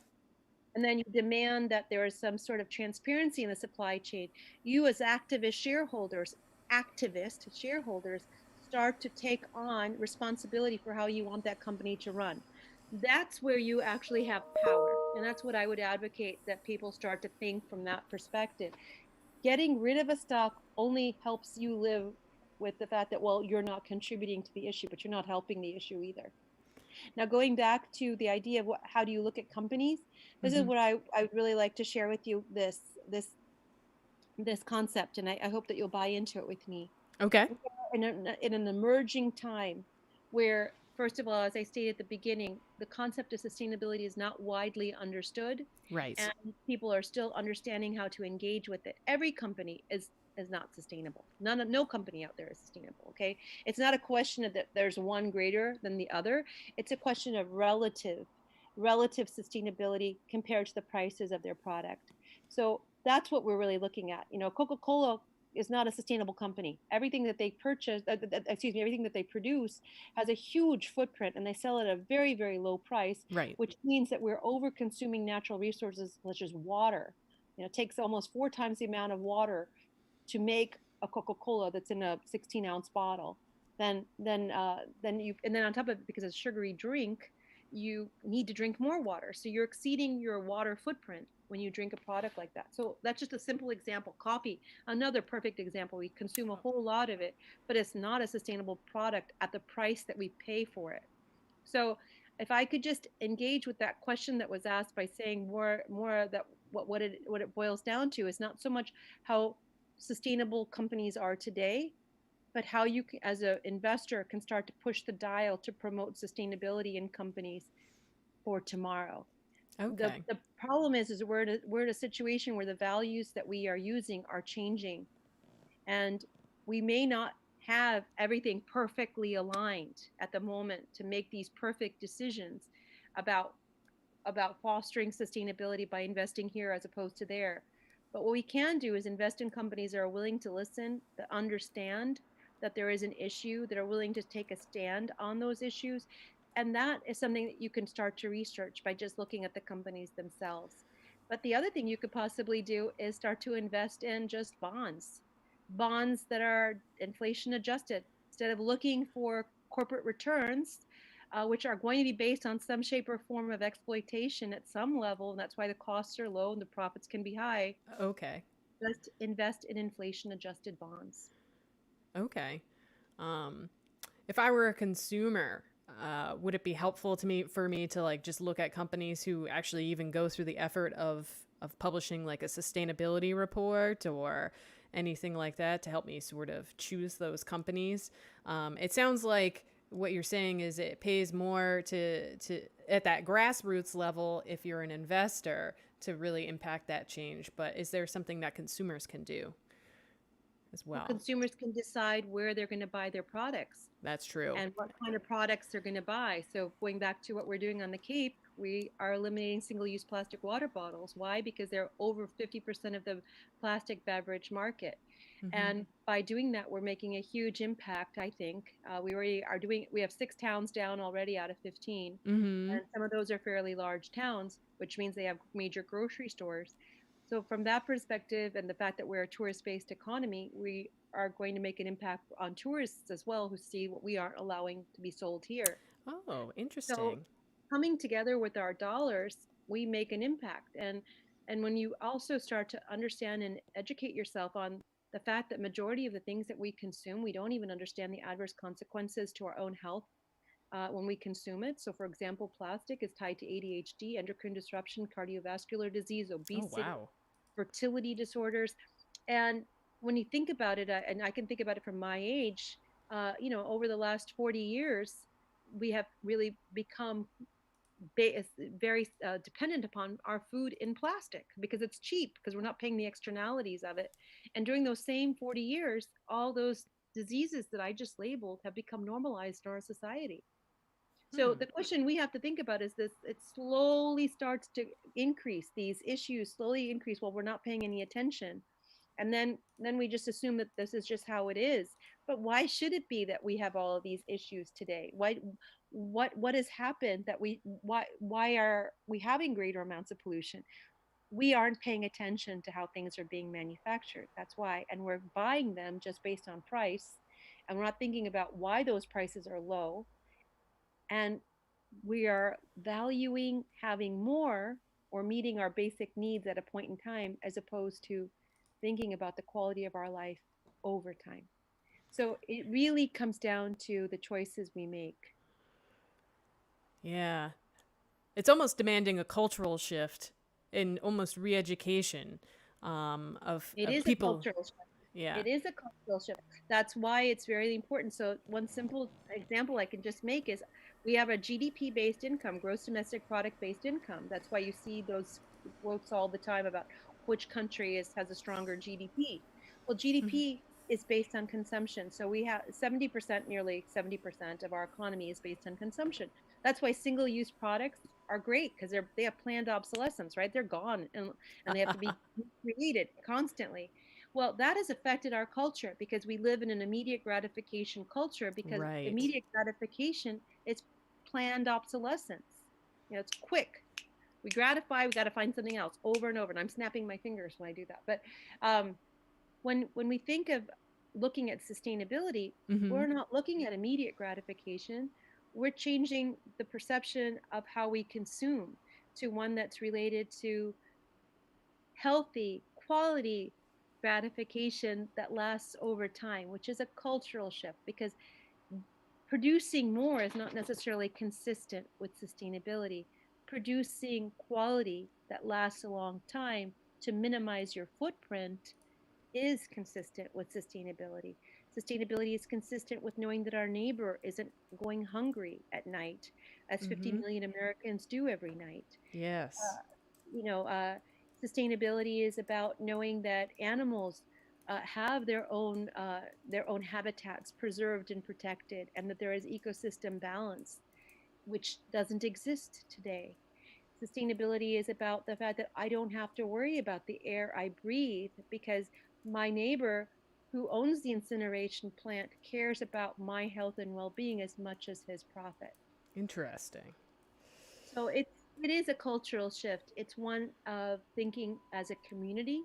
And then you demand that there is some sort of transparency in the supply chain. You, as activist shareholders, start to take on responsibility for how you want that company to run. That's where you actually have power. And that's what I would advocate, that people start to think from that perspective. getting rid of a stock only helps you live with the fact that, well, you're not contributing to the issue, but you're not helping the issue either. Now, going back to the idea of how do you look at companies, this is Mm-hmm. what I would really like to share with you, this this concept, and I hope that you'll buy into it with me. Okay. We are in an emerging time where, first of all, as I stated at the beginning, the concept of sustainability is not widely understood, Right. and people are still understanding how to engage with it. Every company is not sustainable. No company out there is sustainable. Okay, it's not a question of that there's one greater than the other. It's a question of relative sustainability compared to the prices of their product. So that's what we're really looking at. You know, Coca-Cola is not a sustainable company. Everything that they purchase, excuse me, everything that they produce has a huge footprint, and they sell at a very, very low price, Right. which means that we're over consuming natural resources such as water. You know, it takes almost 4 times the amount of water to make a Coca-Cola that's in a 16-ounce bottle. Then you, and then on top of it, because it's a sugary drink, you need to drink more water. So you're exceeding your water footprint when you drink a product like that. So that's just a simple example. Coffee, another perfect example. We consume a whole lot of it, but it's not a sustainable product at the price that we pay for it. So if I could just engage with that question that was asked by saying more that what it boils down to is not so much how sustainable companies are today, but how you as an investor can start to push the dial to promote sustainability in companies for tomorrow. the Okay. the problem is we're in a situation where the values that we are using are changing, and we may not have everything perfectly aligned at the moment to make these perfect decisions about fostering sustainability by investing here as opposed to there. But what we can do is invest in companies that are willing to listen, that understand that there is an issue, that are willing to take a stand on those issues. And that is something that you can start to research by just looking at the companies themselves. But the other thing you could possibly do is start to invest in just bonds that are inflation adjusted. Instead of looking for corporate returns, which are going to be based on some shape or form of exploitation at some level, and that's why the costs are low and the profits can be high. Okay. Just invest in inflation adjusted bonds. Okay. Um, if I were a consumer, would it be helpful to me for me to like just look at companies who actually even go through the effort of publishing like a sustainability report or anything like that to help me sort of choose those companies? It sounds like what you're saying is it pays more to at that grassroots level if you're an investor to really impact that change. But is there something that consumers can do as Well, well? consumers can decide where they're going to buy their products That's true. and what kind of products they're going to buy. So, going back to what we're doing on the Cape, we are eliminating single use plastic water bottles. Why? Because they're over 50% of the plastic beverage market. Mm-hmm. And by doing that, we're making a huge impact, I think. We already are doing, we have 6 towns down already out of 15. Mm-hmm. And some of those are fairly large towns, which means they have major grocery stores. So, from that perspective, and the fact that we're a tourist based economy, we are going to make an impact on tourists as well who see what we aren't allowing to be sold here. Oh, So, interesting. coming together with our dollars, we make an impact. And when you also start to understand and educate yourself on the fact that majority of the things that we consume, we don't even understand the adverse consequences to our own health when we consume it. So, for example, plastic is tied to ADHD, endocrine disruption, cardiovascular disease, Oh, obesity, wow. fertility disorders. And when you think about it, and I can think about it from my age, you know, over the last 40 years, we have really become very dependent upon our food in plastic because it's cheap, because we're not paying the externalities of it. And during those same 40 years, all those diseases that I just labeled have become normalized in our society. So Hmm. the question we have to think about is this: it slowly starts to increase, these issues slowly increase while we're not paying any attention. And then we just assume that this is just how it is. But why should it be that we have all of these issues today? What has happened that why are we having greater amounts of pollution? We aren't paying attention to how things are being manufactured. That's why. And we're buying them just based on price. And we're not thinking about why those prices are low. And we are valuing having more or meeting our basic needs at a point in time as opposed to thinking about the quality of our life over time. So it really comes down to the choices we make. Yeah. It's almost demanding a cultural shift in almost re-education It of is a people. cultural shift. Yeah. It is a cultural shift. That's why it's very important. So one simple example I can just make is we have a GDP based income, gross domestic product based income. That's why you see those quotes all the time about which country has a stronger GDP. Well, Mhm. GDP is based on consumption. So we have 70%, nearly 70% of our economy is based on consumption. That's why single use products are great because they have planned obsolescence, right? They're gone and they have to be created constantly. Well, that has affected our culture because we live in an immediate gratification culture because Right. immediate gratification is planned obsolescence. You know, it's quick. We gratify, we got to find something else over and over. And I'm snapping my fingers when I do that. But um, when we think of looking at sustainability, Mhm. we're not looking at immediate gratification. We're changing the perception of how we consume to one that's related to healthy, quality gratification that lasts over time, which is a cultural shift because producing more is not necessarily consistent with sustainability. Producing quality that lasts a long time to minimize your footprint is consistent with sustainability. Sustainability is consistent with knowing that our neighbor isn't going hungry at night, as 50 Mhm. million Americans do every night. Yes. You know, sustainability is about knowing that animals have their own habitats preserved and protected, and that there is ecosystem balance, which doesn't exist today. Sustainability is about the fact that I don't have to worry about the air I breathe because my neighbor who owns the incineration plant cares about my health and well-being as much as his profit. Interesting. So it is a cultural shift. It's one of thinking as a community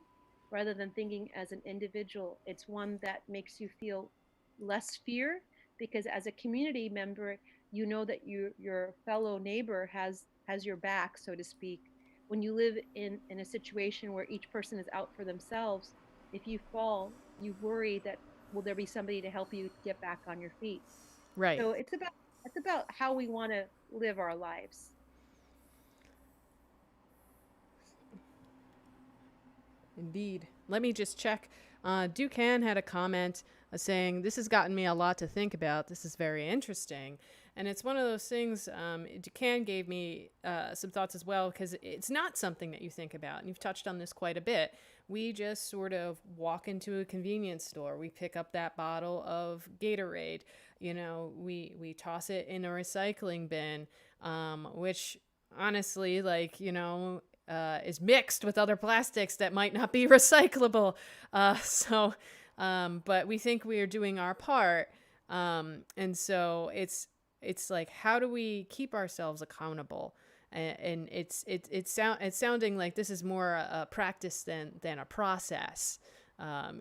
rather than thinking as an individual. It's one that makes you feel less fear because as a community member, you know that your fellow neighbor has your back, so to speak. When you live in a situation where each person is out for themselves, if you fall, you worry that will there be somebody to help you get back on your feet. Right. So it's about how we want to live our lives. Indeed. Let me just check. Ducan had a comment saying, "This has gotten me a lot to think about. This is very interesting." And it's one of those things, Ducan gave me some thoughts as well, because it's not something that you think about. And you've touched on this quite a bit. We just sort of walk into a convenience store. We pick up that bottle of Gatorade. You know, we toss it in a recycling bin, which honestly, like, is mixed with other plastics that might not be recyclable. But we think we are doing our part, and so it's like, how do we keep ourselves accountable? And it's sounding like this is more a practice than a process.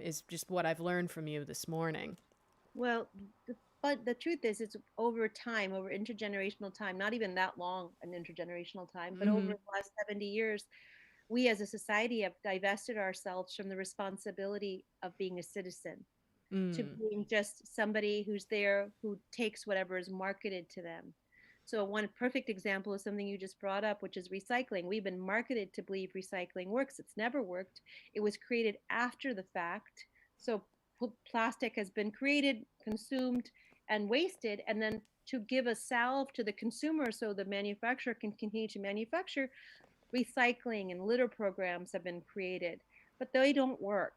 Is just what I've learned from you this morning. Well, but the truth is, it's over time, over intergenerational time, not even that long an intergenerational time, but over Mm-hmm. the last 70 years, we as a society have divested ourselves from the responsibility of being a citizen to Mm. being just somebody who's there who takes whatever is marketed to them. So, one perfect example is something you just brought up, which is recycling. We've been marketed to believe recycling works. It's never worked. It was created after the fact. So, plastic has been created, consumed, and wasted. And then to give a salve to the consumer so the manufacturer can continue to manufacture, recycling and litter programs have been created, but they don't work.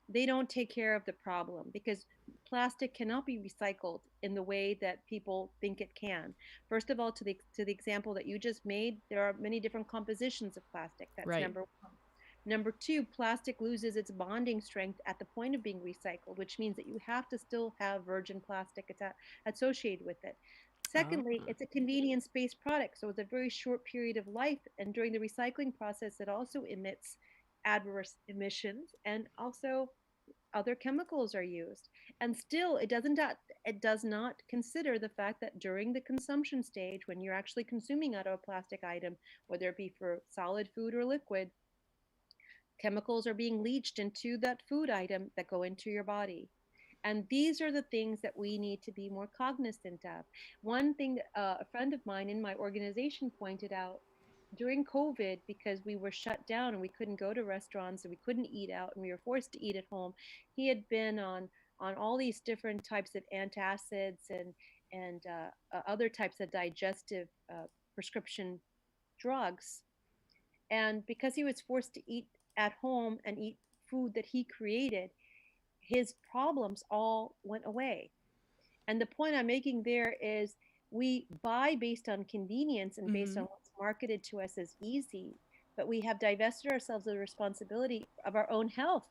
They don't take care of the problem because plastic cannot be recycled in the way that people think it can. First of all, to the example that you just made, there are many different compositions of plastic. That's Right. number one. Number two, plastic loses its bonding strength at the point of being recycled, which means that you have to still have virgin plastic associated with it. Oh. Secondly, it's a convenience based product, so it's a very short period of life. And during the recycling process, it also emits adverse emissions and also other chemicals are used. And still, it does not consider the fact that during the consumption stage, when you're actually consuming out of a plastic item, whether it be for solid food or liquid, Chemicals are being leached into that food item that go into your body. And these are the things that we need to be more cognizant of. One thing that a friend of mine in my organization pointed out during COVID, because we were shut down and we couldn't go to restaurants and we couldn't eat out and we were forced to eat at home, he had been on all these different types of antacids and other types of digestive prescription drugs. And because he was forced to eat at home and eat food that he created, his problems all went away. And the point I'm making there is we buy based on convenience and based Mm-hmm. on what's marketed to us as easy, but we have divested ourselves of the responsibility of our own health.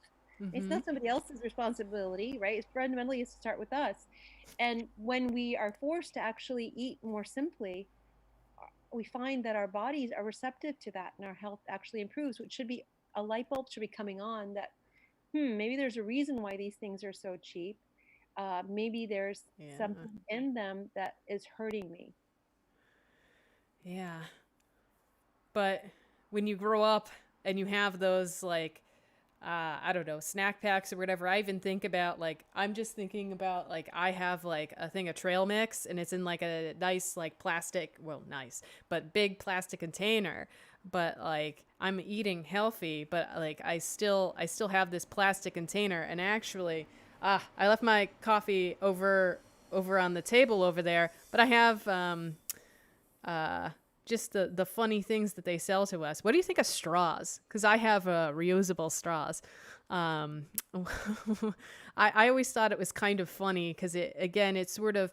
It's Mm-hmm. not somebody else's responsibility, right? It's fundamentally has to start with us. And when we are forced to actually eat more simply, we find that our bodies are receptive to that and our health actually improves, which should be a light bulb should be coming on that, maybe there's a reason why these things are so cheap. Maybe there's Yeah. something in them that is hurting me. Yeah. But when you grow up and you have those like I don't know, snack packs or whatever. I even think about like I'm just thinking about like I have like a thing of trail mix and it's in like a nice like plastic, well, nice, but big plastic container. But like I'm eating healthy, but like I still have this plastic container and actually I left my coffee over on the table over there, but I have uh just the funny things that they sell to us. What do you think of straws? Because I have reusable straws. Um, I always thought it was kind of funny because it again it's sort of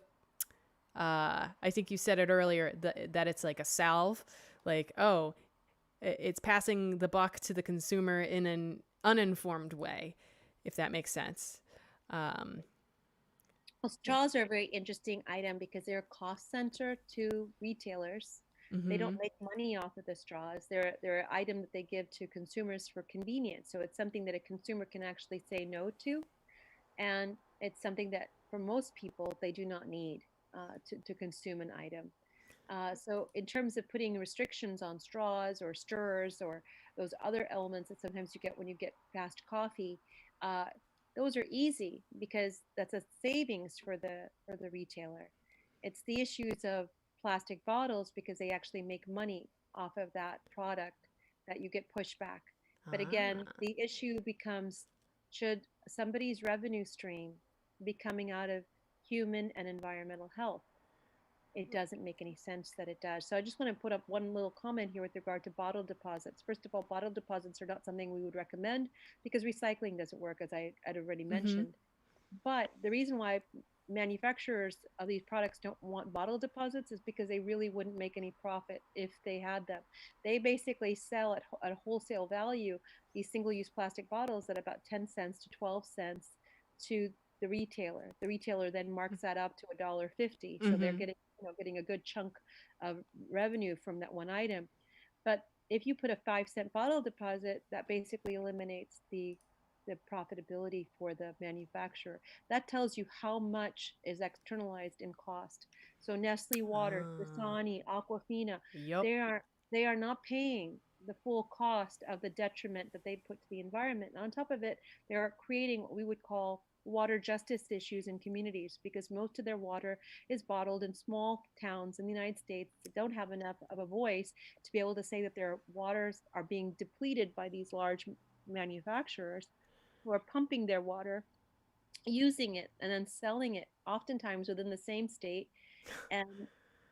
I think you said it earlier that it's like a salve, like oh it's passing the buck to the consumer in an uninformed way, if that makes sense. Um, Well, straws are a very interesting item because they're a cost center to retailers. They don't mm-hmm. make money off of the straws. They're an item that they give to consumers for convenience. So it's something that a consumer can actually say no to, and it's something that for most people they do not need to consume an item. So in terms of putting restrictions on straws or stirrers or those other elements that sometimes you get when you get fast coffee, uh, those are easy because that's a savings for the retailer. It's the issues of plastic bottles because they actually make money off of that product that you get pushback. But again, Ah. the issue becomes, should somebody's revenue stream be coming out of human and environmental health? It doesn't make any sense that it does. So I just want to put up one little comment here with regard to bottle deposits. First of all, bottle deposits are not something we would recommend because recycling doesn't work, as I had already Mm-hmm. mentioned. But the reason why manufacturers of these products don't want bottle deposits is because they really wouldn't make any profit if they had them. They basically sell at a wholesale value these single-use plastic bottles at about 10 cents to 12 cents to the retailer. The retailer then marks that up to $1.50. So they're Mm-hmm. getting, getting a good chunk of revenue from that one item. But if you put a 5-cent bottle deposit, that basically eliminates the profitability for the manufacturer. That tells you how much is externalized in cost. So Nestle Water, Ah. Dasani, Aquafina, Yup. they are they are not paying the full cost of the detriment that they put to the environment. And on top of it, they are creating what we would call water justice issues in communities because most of their water is bottled in small towns in the United States that don't have enough of a voice to be able to say that their waters are being depleted by these large manufacturers who are pumping their water, using it, and then selling it, oftentimes within the same state. And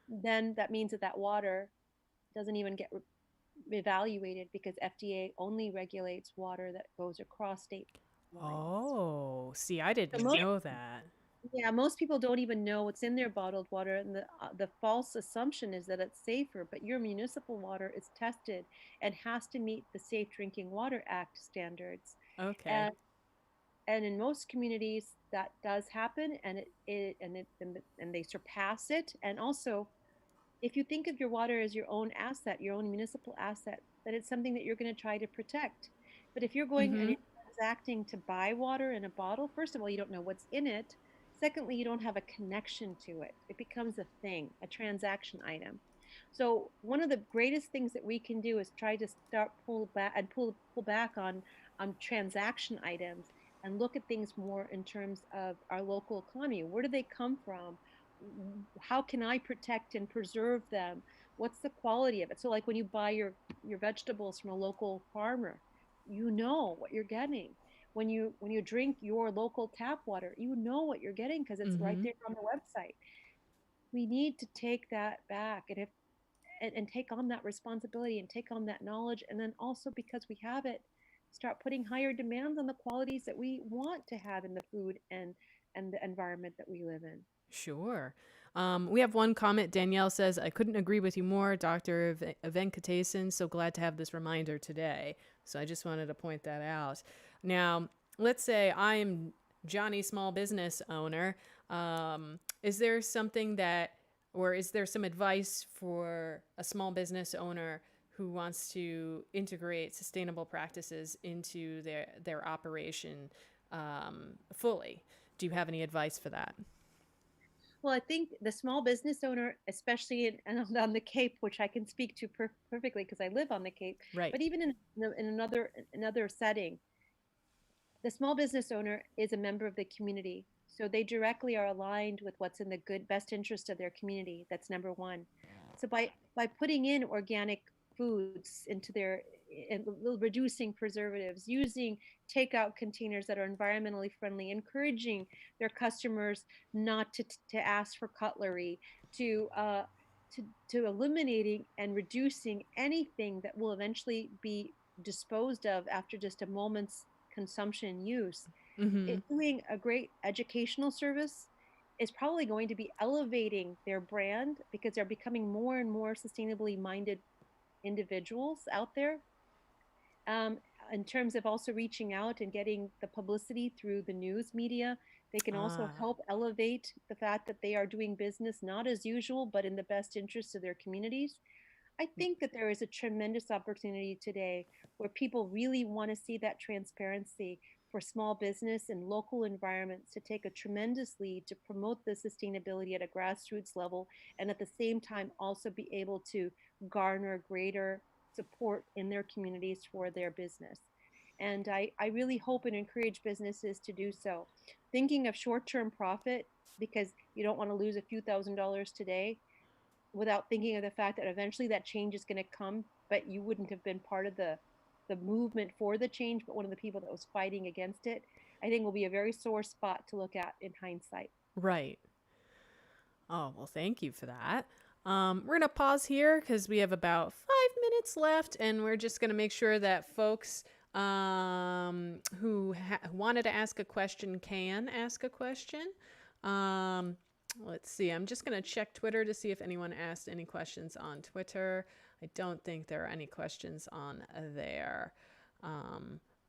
then that means that that water doesn't even get evaluated because FDA only regulates water that goes across state lines. Oh, see, I So didn't most, know that. yeah, most people don't even know what's in their bottled water, and the false assumption is that it's safer. But your municipal water is tested and has to meet the Safe Drinking Water Act standards. Okay. And and in most communities that does happen, and and they surpass it. And also, if you think of your water as your own asset, your own municipal asset, then it's something that you're going to try to protect. But if you're going and Mm-hmm. you're transacting to buy water in a bottle, first of all, you don't know what's in it. Secondly, you don't have a connection to it. It becomes a thing, a transaction item. So one of the greatest things that we can do is try to start pull back on transaction items and look at things more in terms of our local economy. Where do they come from? How can I protect and preserve them? What's the quality of it? So like when you buy your vegetables from a local farmer, you know what you're getting. When you drink your local tap water, you know what you're getting because it's right Mm-hmm. there on the website. We need to take that back and take on that responsibility and take on that knowledge, and then also because we have it, start putting higher demands on the qualities that we want to have in the food and the environment that we live in. Sure. We have one comment. Danielle says, I couldn't agree with you more, Dr. Venkatesan. So glad to have this reminder today. So I just wanted to point that out. Now, let's say I am Johnny, small business owner. Is there something that, or is there some advice for a small business owner who wants to integrate sustainable practices into their operation fully? Do you have any advice for that? Well, I think the small business owner, especially on the Cape, which I can speak to perfectly because I live on the Cape, Right. but even in another setting, the small business owner is a member of the community. So they directly are aligned with what's in the good best interest of their community. That's number one. So by putting in organic foods into their and reducing preservatives, using takeout containers that are environmentally friendly, encouraging their customers not to ask for cutlery, to to eliminating and reducing anything that will eventually be disposed of after just a moment's consumption and use, Mm-hmm. it doing a great educational service is probably going to be elevating their brand because they're becoming more and more sustainably minded individuals out there. Um, in terms of also reaching out and getting the publicity through the news media, they can also Ah. help elevate the fact that they are doing business not as usual, but in the best interests of their communities. I think that there is a tremendous opportunity today where people really want to see that transparency for small business and local environments to take a tremendous lead to promote the sustainability at a grassroots level and at the same time also be able to garner greater support in their communities for their business. And I really hope and encourage businesses to do so. Thinking of short term profit because you don't want to lose a few $1,000s today without thinking of the fact that eventually that change is going to come, but you wouldn't have been part of the movement for the change, but one of the people that was fighting against it, I think will be a very sore spot to look at in hindsight. Right. Oh, well, thank you for that. We're going to pause here because we have about 5 minutes left, and we're just going to make sure that folks who wanted to ask a question can ask a question. Um, let's see. I'm just going to check Twitter to see if anyone asked any questions on Twitter. I don't think there are any questions on there.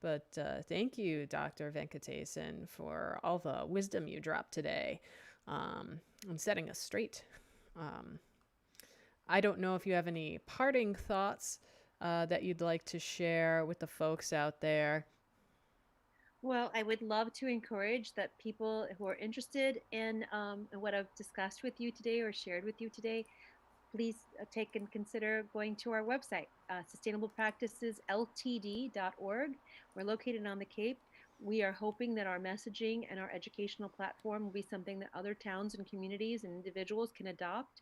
But thank you, Dr. Venkatesan, for all the wisdom you dropped today and setting us straight. Um, I don't know if you have any parting thoughts that you'd like to share with the folks out there. Well, I would love to encourage that people who are interested in what I've discussed with you today or shared with you today, please take and consider going to our website, sustainablepracticesltd.org. We're located on the Cape. We are hoping that our messaging and our educational platform will be something that other towns and communities and individuals can adopt.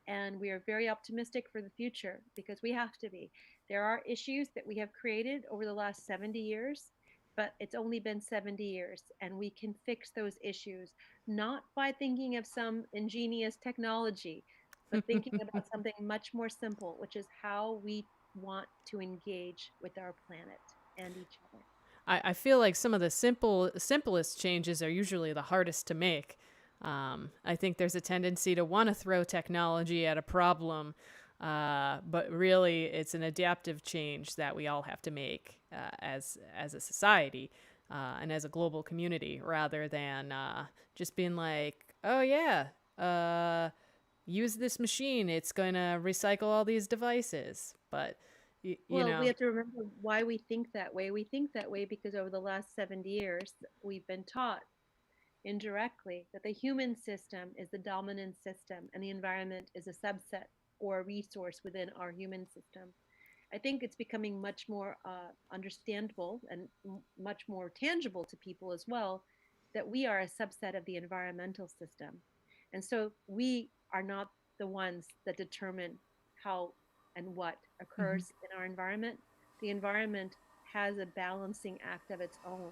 And we are very optimistic for the future because we have to be. There are issues that we have created over the last 70 years, but it's only been 70 years, and we can fix those issues not by thinking of some ingenious technology, but thinking about something much more simple, which is how we want to engage with our planet and each other. I feel like some of the simplest changes are usually the hardest to make. I think there's a tendency to want to throw technology at a problem, but really it's an adaptive change that we all have to make as a society and as a global community, rather than just being like, oh yeah, use this machine. It's going to recycle all these devices. But, you Well, we know, have to remember why we think that way. We think that way because over the last 70 years, we've been taught indirectly that the human system is the dominant system and the environment is a subset. or resource within our human system. I think it's becoming much more understandable and much more tangible to people as well that we are a subset of the environmental system. And so we are not the ones that determine how and what Hmm. occurs in our environment. The environment has a balancing act of its own,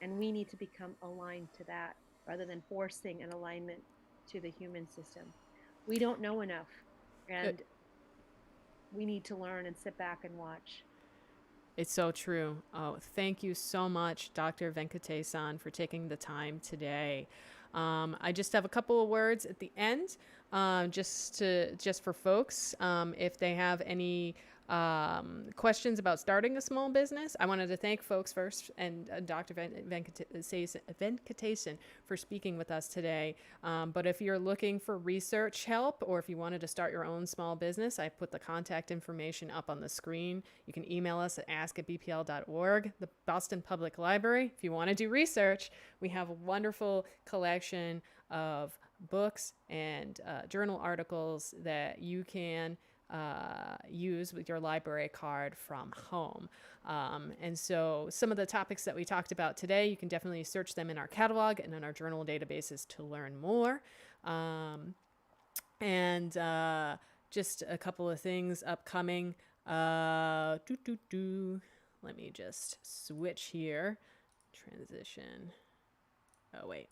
and we need to become aligned to that rather than forcing an alignment to the human system. We don't know enough, and we need to learn and sit back and watch. It's so true. Oh, thank you so much, Dr. Venkatesan, for taking the time today. I just have a couple of words at the end, just for folks, if they have any questions about starting a small business. I wanted to thank folks first and Dr. Venkatesan for speaking with us today. But if you're looking for research help or if you wanted to start your own small business, I put the contact information up on the screen. You can email us at ask@bpl.org. The Boston Public Library, if you want to do research, we have a wonderful collection of books and journal articles that you can use with your library card from home. And so some of the topics that we talked about today, you can definitely search them in our catalog and in our journal databases to learn more. And just a couple of things upcoming. Let me just switch here. Transition. Oh, wait.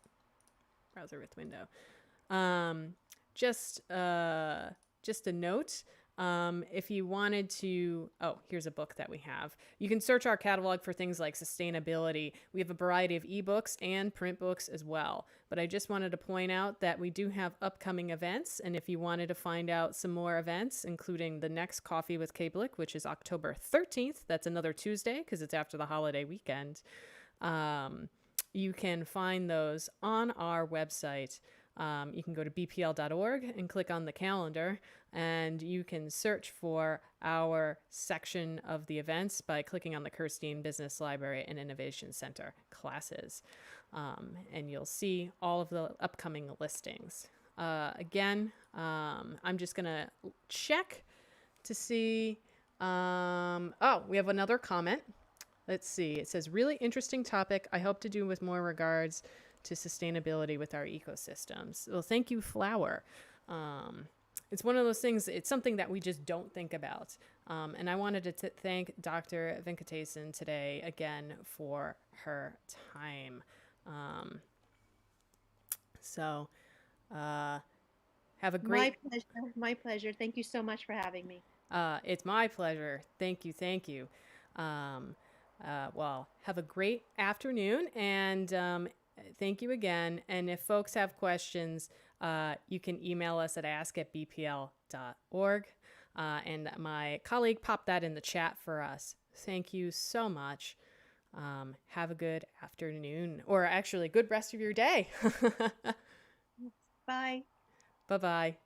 Browser with window. Um, just, uh, just a note. If you wanted to, oh, here's a book that we have. You can search our catalog for things like sustainability. We have a variety of ebooks and print books as well. But I just wanted to point out that we do have upcoming events. And if you wanted to find out some more events, including the next Coffee with Kablik, which is October 13th, that's another Tuesday because it's after the holiday weekend. You can find those on our website. You can go to bpl.org and click on the calendar, and you can search for our section of the events by clicking on the Kirstein Business Library and Innovation Center classes. And you'll see all of the upcoming listings. Again, I'm just going to check to see. Oh, we have another comment. Let's see. It says, really interesting topic. I hope to do with more regards to sustainability with our ecosystems. Well, thank you, Flower. It's one of those things, it's something that we just don't think about. And I wanted to thank Dr. Venkatesan today again for her time. So have a great... My pleasure. My pleasure. Thank you so much for having me. It's my pleasure. Thank you. Thank you. Well, have a great afternoon, and thank you again. And if folks have questions, you can email us at ask@bpl.org. And my colleague popped that in the chat for us. Thank you so much. Have a good afternoon, or actually, good rest of your day. Bye. Bye-bye.